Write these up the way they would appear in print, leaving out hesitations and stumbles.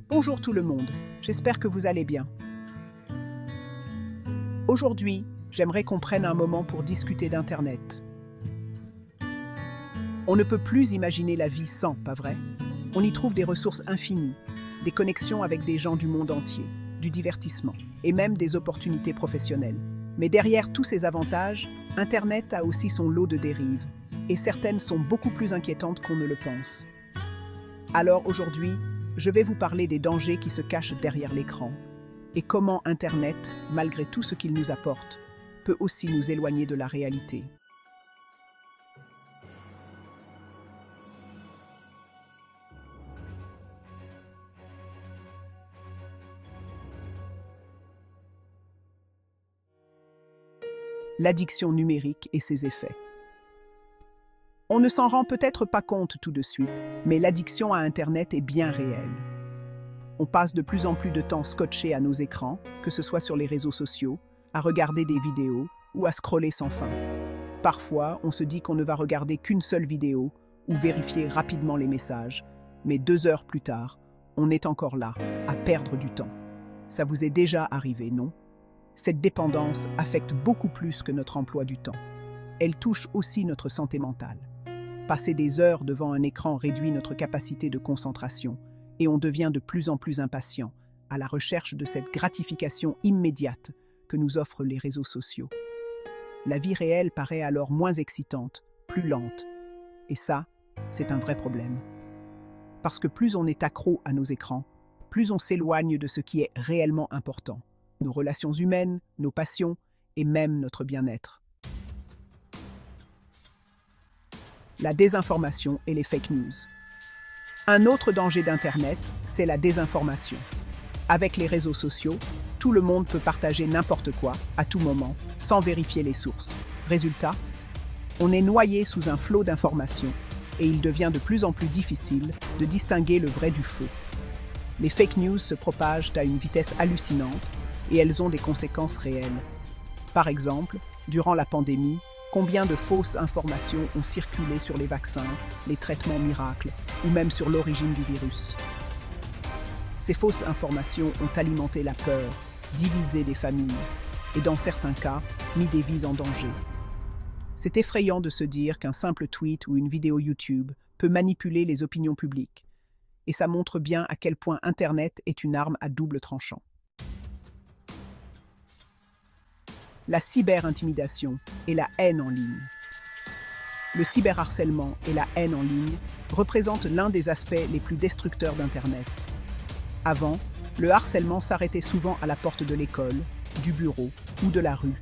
Bonjour tout le monde, j'espère que vous allez bien. Aujourd'hui, j'aimerais qu'on prenne un moment pour discuter d'Internet. On ne peut plus imaginer la vie sans, pas vrai? On y trouve des ressources infinies, des connexions avec des gens du monde entier, du divertissement et même des opportunités professionnelles. Mais derrière tous ces avantages, Internet a aussi son lot de dérives, et certaines sont beaucoup plus inquiétantes qu'on ne le pense. Alors aujourd'hui, je vais vous parler des dangers qui se cachent derrière l'écran et comment Internet, malgré tout ce qu'il nous apporte, peut aussi nous éloigner de la réalité. L'addiction numérique et ses effets. On ne s'en rend peut-être pas compte tout de suite, mais l'addiction à Internet est bien réelle. On passe de plus en plus de temps scotché à nos écrans, que ce soit sur les réseaux sociaux, à regarder des vidéos ou à scroller sans fin. Parfois, on se dit qu'on ne va regarder qu'une seule vidéo ou vérifier rapidement les messages, mais 2 heures plus tard, on est encore là, à perdre du temps. Ça vous est déjà arrivé, non? Cette dépendance affecte beaucoup plus que notre emploi du temps. Elle touche aussi notre santé mentale. Passer des heures devant un écran réduit notre capacité de concentration et on devient de plus en plus impatient à la recherche de cette gratification immédiate que nous offrent les réseaux sociaux. La vie réelle paraît alors moins excitante, plus lente. Et ça, c'est un vrai problème. Parce que plus on est accro à nos écrans, plus on s'éloigne de ce qui est réellement important. Nos relations humaines, nos passions et même notre bien-être. La désinformation et les fake news. Un autre danger d'Internet, c'est la désinformation. Avec les réseaux sociaux, tout le monde peut partager n'importe quoi, à tout moment, sans vérifier les sources. Résultat, on est noyé sous un flot d'informations et il devient de plus en plus difficile de distinguer le vrai du faux. Les fake news se propagent à une vitesse hallucinante et elles ont des conséquences réelles. Par exemple, durant la pandémie, combien de fausses informations ont circulé sur les vaccins, les traitements miracles ou même sur l'origine du virus. Ces fausses informations ont alimenté la peur, divisé des familles et dans certains cas, mis des vies en danger. C'est effrayant de se dire qu'un simple tweet ou une vidéo YouTube peut manipuler les opinions publiques. Et ça montre bien à quel point Internet est une arme à double tranchant. La cyberintimidation et la haine en ligne. Le cyberharcèlement et la haine en ligne représentent l'un des aspects les plus destructeurs d'Internet. Avant, le harcèlement s'arrêtait souvent à la porte de l'école, du bureau ou de la rue.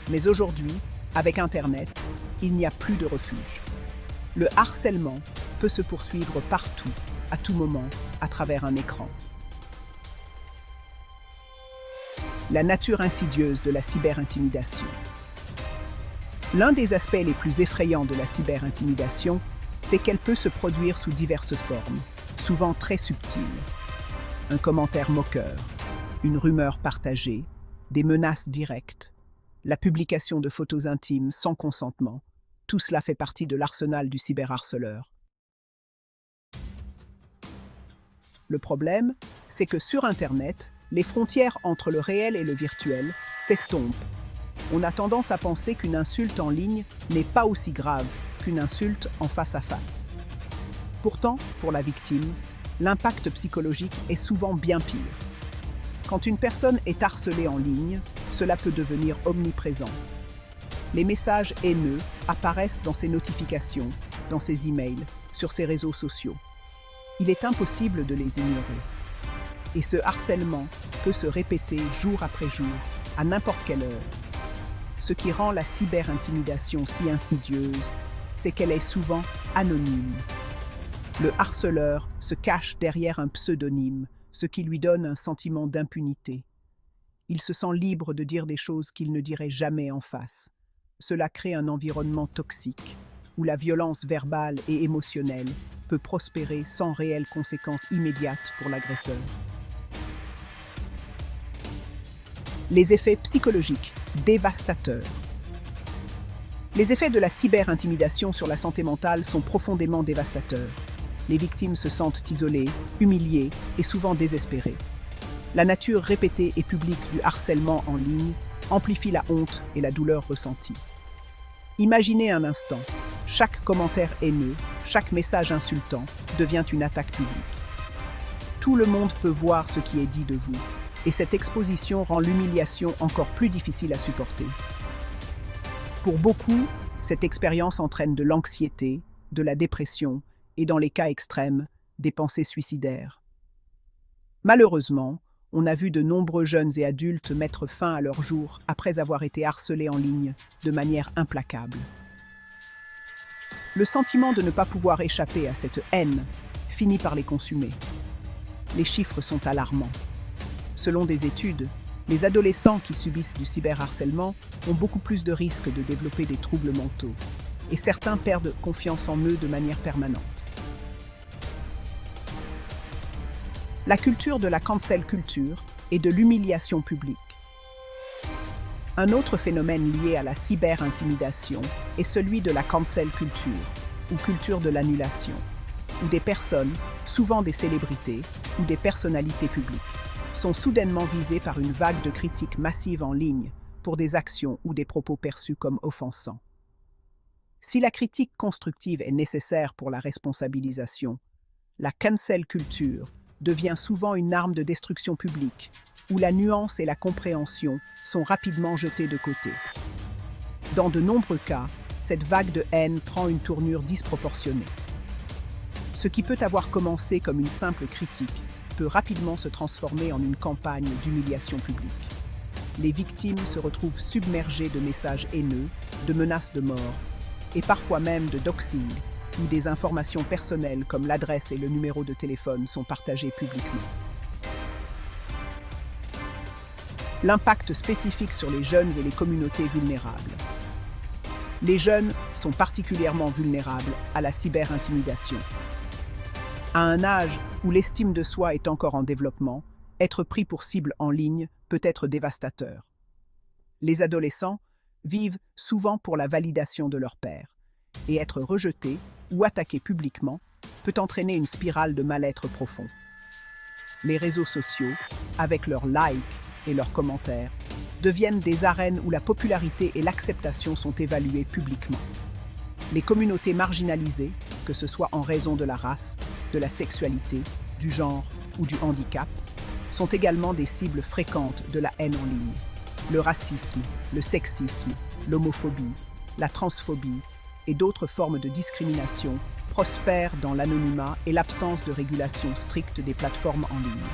Mais aujourd'hui, avec Internet, il n'y a plus de refuge. Le harcèlement peut se poursuivre partout, à tout moment, à travers un écran. La nature insidieuse de la cyberintimidation. L'un des aspects les plus effrayants de la cyberintimidation, c'est qu'elle peut se produire sous diverses formes, souvent très subtiles. Un commentaire moqueur, une rumeur partagée, des menaces directes, la publication de photos intimes sans consentement, tout cela fait partie de l'arsenal du cyberharceleur. Le problème, c'est que sur Internet, les frontières entre le réel et le virtuel s'estompent. On a tendance à penser qu'une insulte en ligne n'est pas aussi grave qu'une insulte en face à face. Pourtant, pour la victime, l'impact psychologique est souvent bien pire. Quand une personne est harcelée en ligne, cela peut devenir omniprésent. Les messages haineux apparaissent dans ses notifications, dans ses emails, sur ses réseaux sociaux. Il est impossible de les ignorer. Et ce harcèlement peut se répéter jour après jour, à n'importe quelle heure. Ce qui rend la cyberintimidation si insidieuse, c'est qu'elle est souvent anonyme. Le harceleur se cache derrière un pseudonyme, ce qui lui donne un sentiment d'impunité. Il se sent libre de dire des choses qu'il ne dirait jamais en face. Cela crée un environnement toxique, où la violence verbale et émotionnelle peut prospérer sans réelles conséquences immédiates pour l'agresseur. Les effets psychologiques dévastateurs. Les effets de la cyberintimidation sur la santé mentale sont profondément dévastateurs. Les victimes se sentent isolées, humiliées et souvent désespérées. La nature répétée et publique du harcèlement en ligne amplifie la honte et la douleur ressentie. Imaginez un instant, chaque commentaire haineux, chaque message insultant devient une attaque publique. Tout le monde peut voir ce qui est dit de vous, et cette exposition rend l'humiliation encore plus difficile à supporter. Pour beaucoup, cette expérience entraîne de l'anxiété, de la dépression et, dans les cas extrêmes, des pensées suicidaires. Malheureusement, on a vu de nombreux jeunes et adultes mettre fin à leur jour après avoir été harcelés en ligne de manière implacable. Le sentiment de ne pas pouvoir échapper à cette haine finit par les consumer. Les chiffres sont alarmants. Selon des études, les adolescents qui subissent du cyberharcèlement ont beaucoup plus de risques de développer des troubles mentaux, et certains perdent confiance en eux de manière permanente. La culture de la cancel culture et de l'humiliation publique. Un autre phénomène lié à la cyber-intimidation est celui de la cancel culture, ou culture de l'annulation, où des personnes, souvent des célébrités ou des personnalités publiques, sont soudainement visées par une vague de critiques massives en ligne pour des actions ou des propos perçus comme offensants. Si la critique constructive est nécessaire pour la responsabilisation, la cancel culture devient souvent une arme de destruction publique, où la nuance et la compréhension sont rapidement jetées de côté. Dans de nombreux cas, cette vague de haine prend une tournure disproportionnée. Ce qui peut avoir commencé comme une simple critique peut rapidement se transformer en une campagne d'humiliation publique. Les victimes se retrouvent submergées de messages haineux, de menaces de mort, et parfois même de doxing, où des informations personnelles comme l'adresse et le numéro de téléphone sont partagées publiquement. L'impact spécifique sur les jeunes et les communautés vulnérables. Les jeunes sont particulièrement vulnérables à la cyber-intimidation. À un âge où l'estime de soi est encore en développement, être pris pour cible en ligne peut être dévastateur. Les adolescents vivent souvent pour la validation de leur père, et être rejeté ou attaqué publiquement peut entraîner une spirale de mal-être profond. Les réseaux sociaux, avec leurs likes et leurs commentaires, deviennent des arènes où la popularité et l'acceptation sont évaluées publiquement. Les communautés marginalisées, que ce soit en raison de la race, de la sexualité, du genre ou du handicap, sont également des cibles fréquentes de la haine en ligne. Le racisme, le sexisme, l'homophobie, la transphobie et d'autres formes de discrimination prospèrent dans l'anonymat et l'absence de régulation stricte des plateformes en ligne.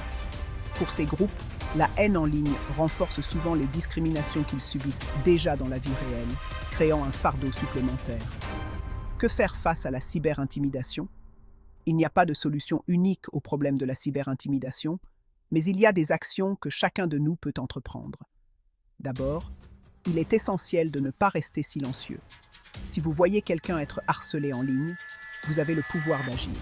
Pour ces groupes, la haine en ligne renforce souvent les discriminations qu'ils subissent déjà dans la vie réelle, créant un fardeau supplémentaire. Que faire face à la cyber-intimidation ? Il n'y a pas de solution unique au problème de la cyber-intimidation, mais il y a des actions que chacun de nous peut entreprendre. D'abord, il est essentiel de ne pas rester silencieux. Si vous voyez quelqu'un être harcelé en ligne, vous avez le pouvoir d'agir.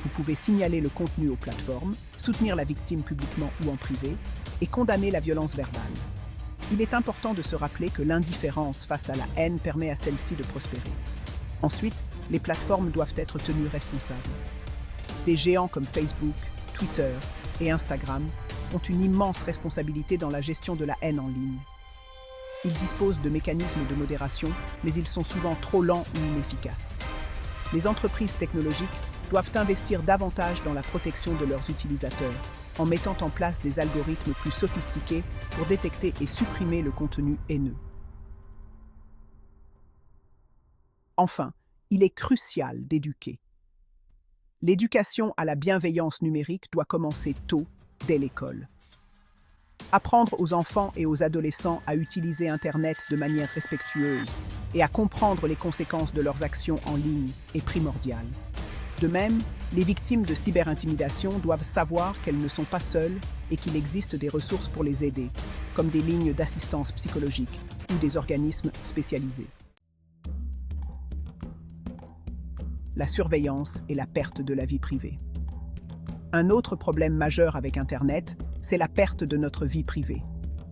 Vous pouvez signaler le contenu aux plateformes, soutenir la victime publiquement ou en privé, et condamner la violence verbale. Il est important de se rappeler que l'indifférence face à la haine permet à celle-ci de prospérer. Ensuite, les plateformes doivent être tenues responsables. Des géants comme Facebook, Twitter et Instagram ont une immense responsabilité dans la gestion de la haine en ligne. Ils disposent de mécanismes de modération, mais ils sont souvent trop lents ou inefficaces. Les entreprises technologiques doivent investir davantage dans la protection de leurs utilisateurs, en mettant en place des algorithmes plus sophistiqués pour détecter et supprimer le contenu haineux. Enfin, il est crucial d'éduquer. L'éducation à la bienveillance numérique doit commencer tôt, dès l'école. Apprendre aux enfants et aux adolescents à utiliser Internet de manière respectueuse et à comprendre les conséquences de leurs actions en ligne est primordial. De même, les victimes de cyberintimidation doivent savoir qu'elles ne sont pas seules et qu'il existe des ressources pour les aider, comme des lignes d'assistance psychologique ou des organismes spécialisés. La surveillance et la perte de la vie privée. Un autre problème majeur avec Internet, c'est la perte de notre vie privée.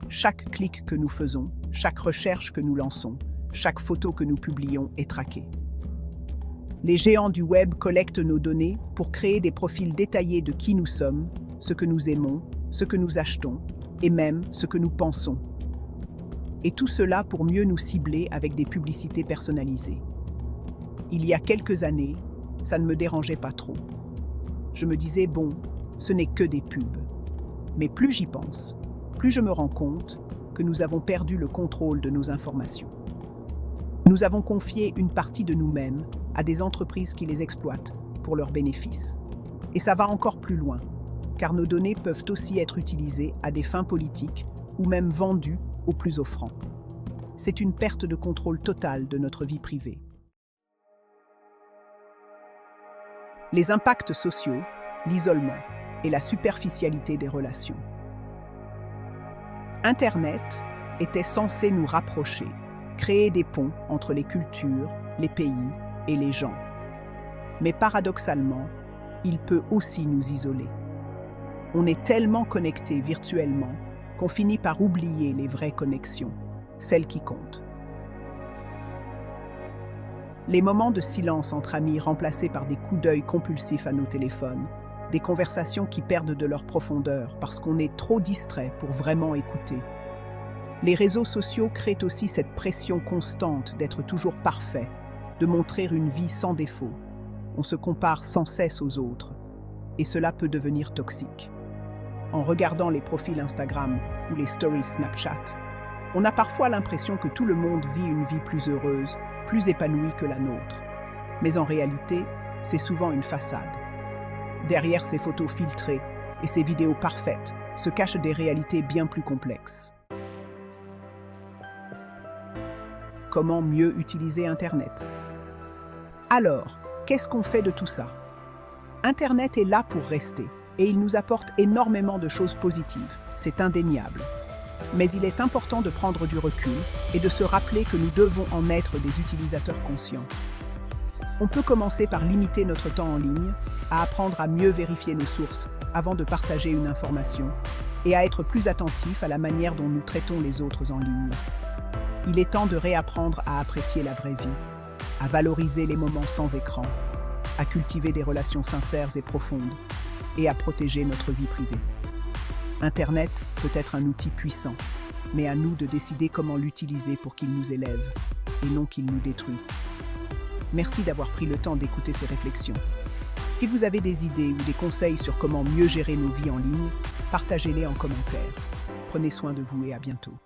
Chaque clic que nous faisons, chaque recherche que nous lançons, chaque photo que nous publions est traquée. Les géants du web collectent nos données pour créer des profils détaillés de qui nous sommes, ce que nous aimons, ce que nous achetons, et même ce que nous pensons. Et tout cela pour mieux nous cibler avec des publicités personnalisées. Il y a quelques années, ça ne me dérangeait pas trop. Je me disais, bon, ce n'est que des pubs. Mais plus j'y pense, plus je me rends compte que nous avons perdu le contrôle de nos informations. Nous avons confié une partie de nous-mêmes à des entreprises qui les exploitent pour leurs bénéfices. Et ça va encore plus loin, car nos données peuvent aussi être utilisées à des fins politiques ou même vendues aux plus offrants. C'est une perte de contrôle totale de notre vie privée. Les impacts sociaux, l'isolement et la superficialité des relations. Internet était censé nous rapprocher, créer des ponts entre les cultures, les pays et les gens. Mais paradoxalement, il peut aussi nous isoler. On est tellement connectés virtuellement qu'on finit par oublier les vraies connexions, celles qui comptent. Les moments de silence entre amis remplacés par des coups d'œil compulsifs à nos téléphones, des conversations qui perdent de leur profondeur parce qu'on est trop distrait pour vraiment écouter. Les réseaux sociaux créent aussi cette pression constante d'être toujours parfait, de montrer une vie sans défaut. On se compare sans cesse aux autres, et cela peut devenir toxique. En regardant les profils Instagram ou les stories Snapchat, on a parfois l'impression que tout le monde vit une vie plus heureuse, plus épanouie que la nôtre. Mais en réalité, c'est souvent une façade. Derrière ces photos filtrées et ces vidéos parfaites se cachent des réalités bien plus complexes. Comment mieux utiliser Internet? Alors, qu'est-ce qu'on fait de tout ça? Internet est là pour rester et il nous apporte énormément de choses positives, c'est indéniable. Mais il est important de prendre du recul et de se rappeler que nous devons en être des utilisateurs conscients. On peut commencer par limiter notre temps en ligne, à apprendre à mieux vérifier nos sources avant de partager une information et à être plus attentif à la manière dont nous traitons les autres en ligne. Il est temps de réapprendre à apprécier la vraie vie, à valoriser les moments sans écran, à cultiver des relations sincères et profondes et à protéger notre vie privée. Internet peut être un outil puissant, mais à nous de décider comment l'utiliser pour qu'il nous élève et non qu'il nous détruit. Merci d'avoir pris le temps d'écouter ces réflexions. Si vous avez des idées ou des conseils sur comment mieux gérer nos vies en ligne, partagez-les en commentaire. Prenez soin de vous et à bientôt.